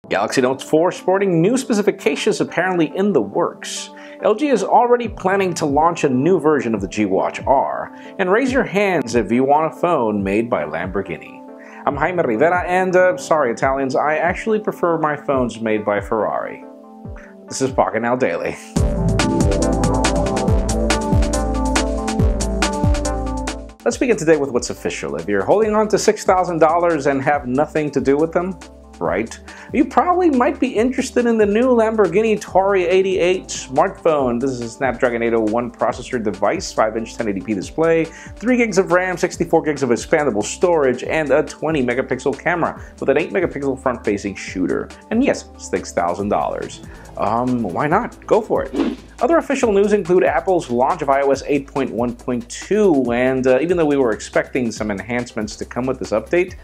Galaxy Note 4 sporting new specifications apparently in the works. LG is already planning to launch a new version of the G Watch R, and raise your hands if you want a phone made by Lamborghini. I'm Jaime Rivera, and sorry Italians, I actually prefer my phones made by Ferrari. This is Pocketnow Daily. Let's begin today with what's official. If you're holding on to $6,000 and have nothing to do with them, right? You probably might be interested in the new Lamborghini Tauri 88 smartphone. This is a Snapdragon 801 processor device, 5-inch 1080p display, 3 gigs of RAM, 64 gigs of expandable storage, and a 20 megapixel camera with an 8 megapixel front-facing shooter. And yes, $6,000. Why not? Go for it. Other official news include Apple's launch of iOS 8.1.2, and even though we were expecting some enhancements to come with this update,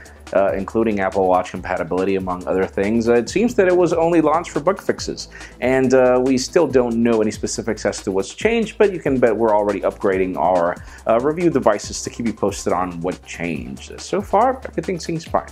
including Apple Watch compatibility among other things, it seems that it was only launched for bug fixes, and we still don't know any specifics as to what's changed, but you can bet we're already upgrading our review devices to keep you posted on what changed. So far, everything seems fine.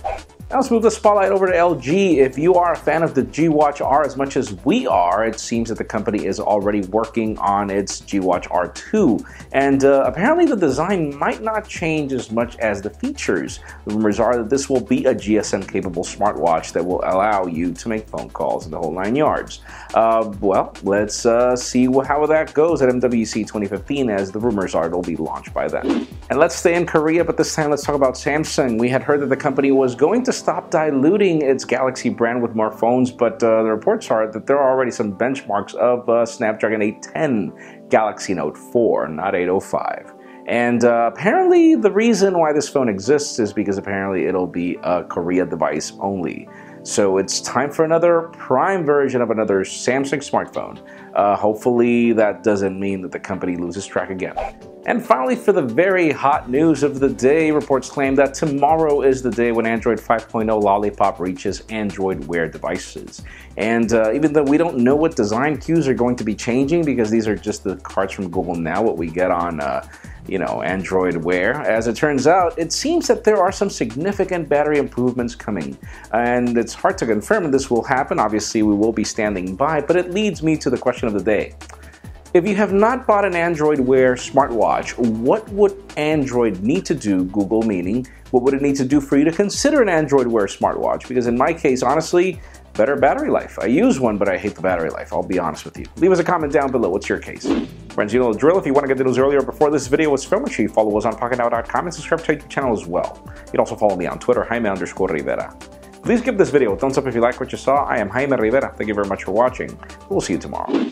Now let's move the spotlight over to LG. If you are a fan of the G Watch R as much as we are, it seems that the company is already working on its G Watch R2, and apparently the design might not change as much as the features. The rumors are that this will be a GSM-capable smartwatch that will allow you to make phone calls in the whole 9 yards. Well, let's see how that goes at MWC 2015, as the rumors are it'll be launched by then. And let's stay in Korea, but this time let's talk about Samsung. We had heard that the company was going to stop diluting its Galaxy brand with more phones, but the reports are that there are already some benchmarks of Snapdragon 810 Galaxy Note 4, not 805. And apparently the reason why this phone exists is because apparently it'll be a Korea device only. So it's time for another prime version of another Samsung smartphone. Hopefully that doesn't mean that the company loses track again. And finally, for the very hot news of the day, reports claim that tomorrow is the day when Android 5.0 Lollipop reaches Android Wear devices. And even though we don't know what design cues are going to be changing, because these are just the cards from Google now, what we get on Android Wear. As it turns out, it seems that there are some significant battery improvements coming, and it's hard to confirm this will happen. Obviously, we will be standing by, but it leads me to the question of the day. If you have not bought an Android Wear smartwatch, what would Android need to do, Google meaning, what would it need to do for you to consider an Android Wear smartwatch? Because in my case, honestly, better battery life. I use one, but I hate the battery life. I'll be honest with you. Leave us a comment down below. What's your case? Friends, you know the drill. If you want to get the news earlier before this video was filmed, make sure you follow us on Pocketnow.com and subscribe to our YouTube channel as well. You can also follow me on Twitter, Jaime_Rivera. Please give this video a thumbs up if you like what you saw. I am Jaime Rivera. Thank you very much for watching. We'll see you tomorrow.